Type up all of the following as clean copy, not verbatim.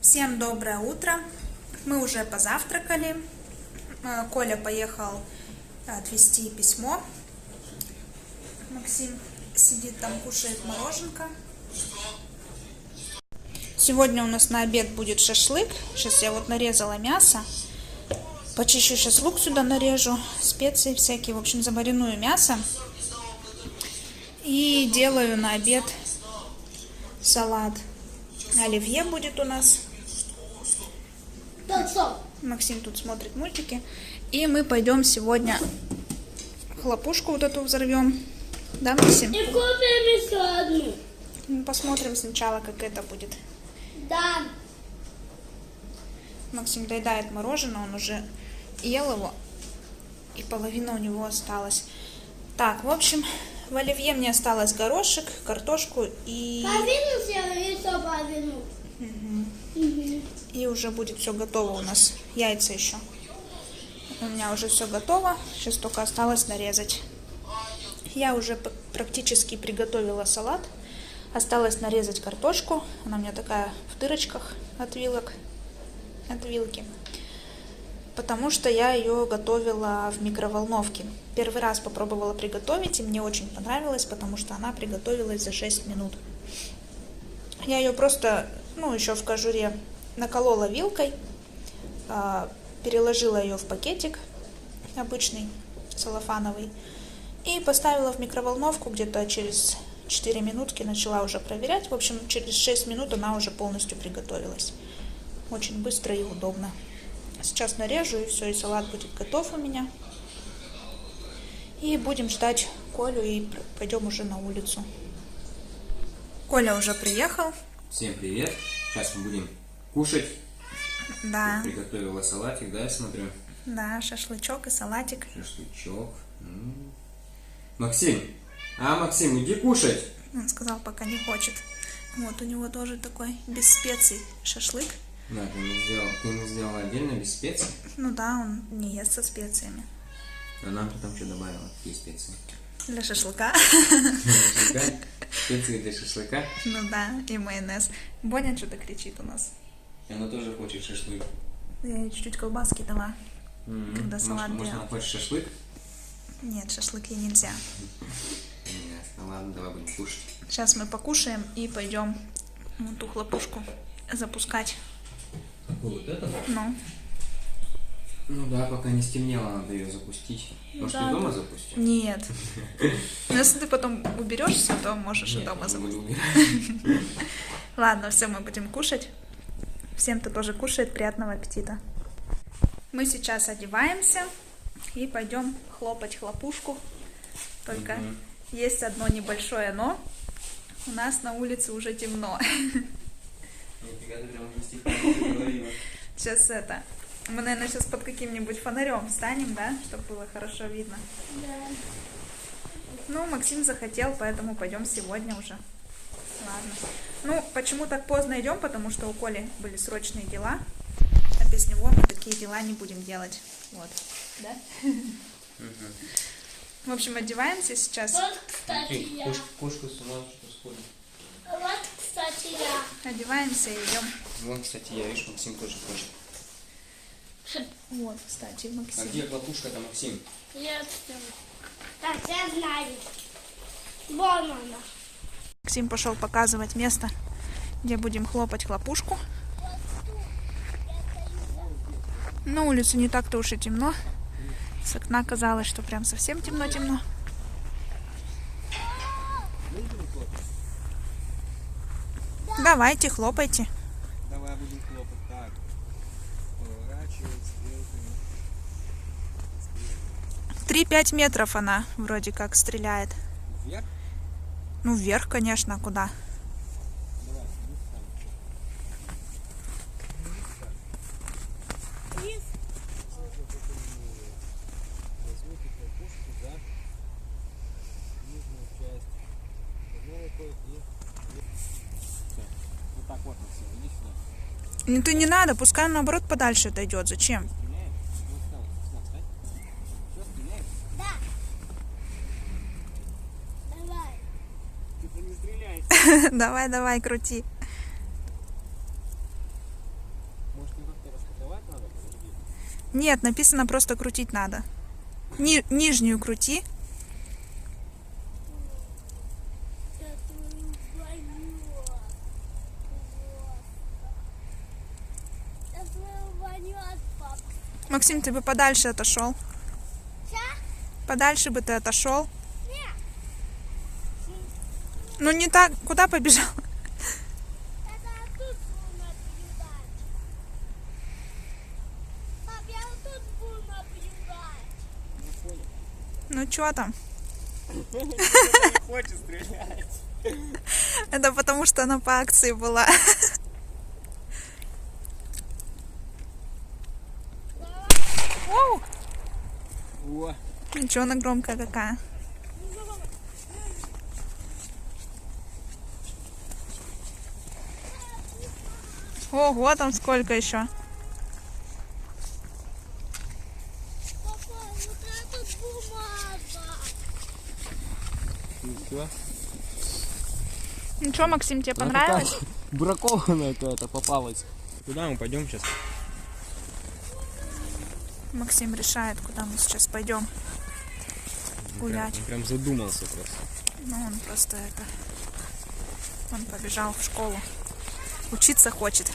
Всем доброе утро. Мы уже позавтракали. Коля поехал отвезти письмо. Максим сидит там, кушает мороженка. Сегодня у нас на обед будет шашлык. Сейчас я вот нарезала мясо. Почищу сейчас лук сюда, нарежу, специи всякие. В общем, замариную мясо. И делаю на обед салат. Оливье будет у нас. Максим тут смотрит мультики. И мы пойдем сегодня хлопушку вот эту взорвем. Да, Максим? И купим еще одну. Мы посмотрим сначала, как это будет. Да. Максим доедает мороженое, он уже ел его. И половина у него осталась. Так, в общем, в оливье мне осталось горошек, картошку и... Половину сделали, еще половину. И уже будет все готово у нас. Яйца еще. У меня уже все готово. Сейчас только осталось нарезать. Я уже практически приготовила салат. Осталось нарезать картошку. Она у меня такая в дырочках от вилки. Потому что я ее готовила в микроволновке. Первый раз попробовала приготовить, и мне очень понравилось, потому что она приготовилась за 6 минут. Я ее просто, еще в кожуре наколола вилкой, переложила ее в пакетик обычный, целлофановый, и поставила в микроволновку. Где-то через 4 минутки начала уже проверять. В общем, через 6 минут она уже полностью приготовилась. Очень быстро и удобно. Сейчас нарежу, и все, и салат будет готов у меня. И будем ждать Колю, и пойдем уже на улицу. Коля уже приехал. Всем привет! Сейчас мы будем кушать. Да. Тут приготовила салатик, да, я смотрю? Да, шашлычок и салатик. Шашлычок. Максим! Максим, иди кушать! Он сказал, пока не хочет. Вот у него тоже такой без специй шашлык. Да, ты ему сделала отдельно, без специй? Ну да, он не ест со специями. А нам ты там что добавила? Какие специи? Для шашлыка. Для шашлыка? Специи для шашлыка? Ну да, и майонез. Боня что-то кричит у нас. И она тоже хочет шашлык. Я ей чуть-чуть колбаски дала, когда салат Может, делал. она хочет шашлык? Нет, шашлык ей нельзя. Ясно, ладно, давай будем кушать. Сейчас мы покушаем и пойдем вот ту хлопушку запускать. Вот это? Ну. Да, пока не стемнело, надо ее запустить. Может, Да, ты дома да. запустишь? Нет. Но если ты потом уберешься, то можешь и Нет, дома я запустить. буду убирать. Ладно, все, мы будем кушать. Всем, кто тоже кушает, приятного аппетита. Мы сейчас одеваемся и пойдем хлопать хлопушку. Только есть одно небольшое но. У нас на улице уже темно. Нифига ты прям стихи говорила. Сейчас мы, наверное, сейчас под каким-нибудь фонарем встанем, да? Чтобы было хорошо видно. Да. Ну, Максим захотел, поэтому пойдем сегодня уже. Ладно. Почему так поздно идем? Потому что у Коли были срочные дела. А без него мы такие дела не будем делать. Вот. Да? В общем, одеваемся сейчас. Вот, кстати, я. Кошка с ума что сходит. Вот, кстати, я. Одеваемся и идем. Вон, кстати, я, видишь, Максим тоже хочет. Вот, кстати, А Максим. где хлопушка-то, Максим? Я все. Так, я знаю. Вон она. Максим пошел показывать место, где будем хлопать хлопушку. На улице не так-то уж и темно. С окна казалось, что прям совсем темно-темно. Давайте, хлопайте. Давай будем хлопать. Так. Поворачивать стрелками. 3-5 метров она вроде как стреляет. Вверх. Ну, вверх, конечно, куда? Давай, вниз там. Вниз. Возьмите хлопушку за нижнюю часть. Одной рукой и... Всё. Вот так вот, Максим, иди сюда. Ну, ты не надо, пускай наоборот подальше отойдет. Зачем? Стреляем? Ну, встал, встань. Все, стреляем? Да. Давай. Ты не стреляй. Давай, крути. Может, не как-то распаковать надо? Подожди. Нет, написано просто крутить надо. Нижнюю крути. Я твою баню. Я твою баню от папы. Максим, ты бы подальше отошел. Ща? Подальше бы ты отошел. Не. Ну не так. Куда побежал? Это тут буду наблюдать. Пап, я вот тут буду наблюдать. Ну что там? Не хочет стрелять. Это потому, что она по акции была. Оу! О, Ничего, она громкая какая. Ого, там сколько еще. Папа, вот это бумага. ну все. Ну что, Максим, тебе понравилось? Бракованная какая-то попалась. Куда мы пойдем сейчас? Максим решает, куда мы сейчас пойдем гулять. Он прям задумался просто. Ну, он просто это... Он побежал в школу. Учиться хочет.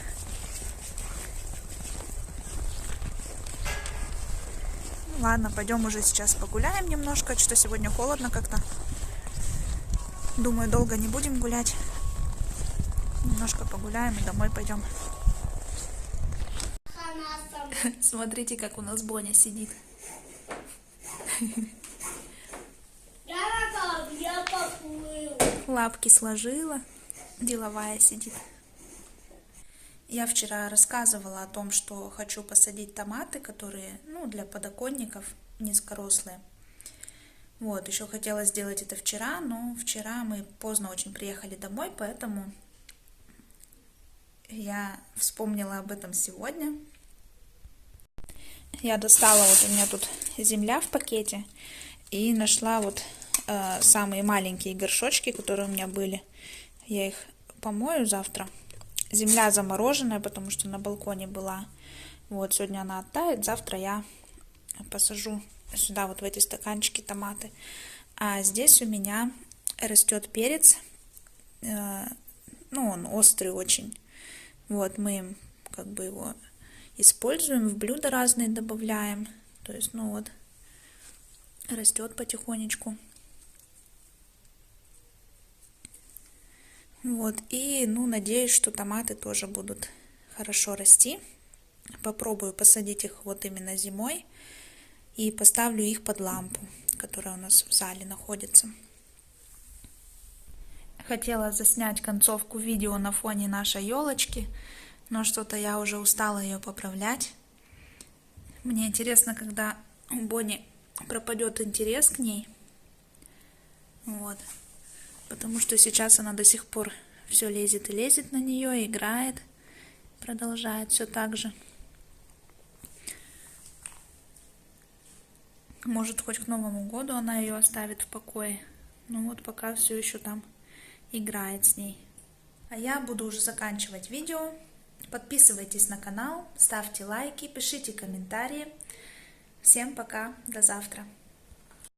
Ну, ладно, пойдем уже сейчас погуляем немножко. Что сегодня холодно как-то. Думаю, долго не будем гулять. Немножко погуляем и домой пойдем. Она сама. Смотрите, как у нас Боня сидит. Я поплыл. Лапки сложила. Деловая сидит. Я вчера рассказывала о том, что хочу посадить томаты, которые, ну, для подоконников низкорослые. Вот, еще хотела сделать это вчера, но вчера мы поздно очень приехали домой, поэтому я вспомнила об этом сегодня. Я достала, вот у меня тут земля в пакете, и нашла вот самые маленькие горшочки, которые у меня были. Я их помою завтра. Земля замороженная, потому что на балконе была. Вот, сегодня она оттает, завтра я посажу сюда, вот в эти стаканчики томаты. А здесь у меня растет перец. Ну, он острый очень. Вот, мы как бы его используем, в блюда разные добавляем. То есть, ну вот, растет потихонечку. Вот, и, ну, надеюсь, что томаты тоже будут хорошо расти. Попробую посадить их вот именно зимой. И поставлю их под лампу, которая у нас в зале находится. Хотела заснять концовку видео на фоне нашей елочки, но что-то я уже устала ее поправлять. Мне интересно, когда у Бони пропадет интерес к ней. Вот. Потому что сейчас она до сих пор все лезет и лезет на нее, играет, продолжает все так же. Может, хоть к Новому году она ее оставит в покое. Ну вот пока все еще там играет с ней. А я буду уже заканчивать видео. Подписывайтесь на канал, ставьте лайки, пишите комментарии. Всем пока, до завтра.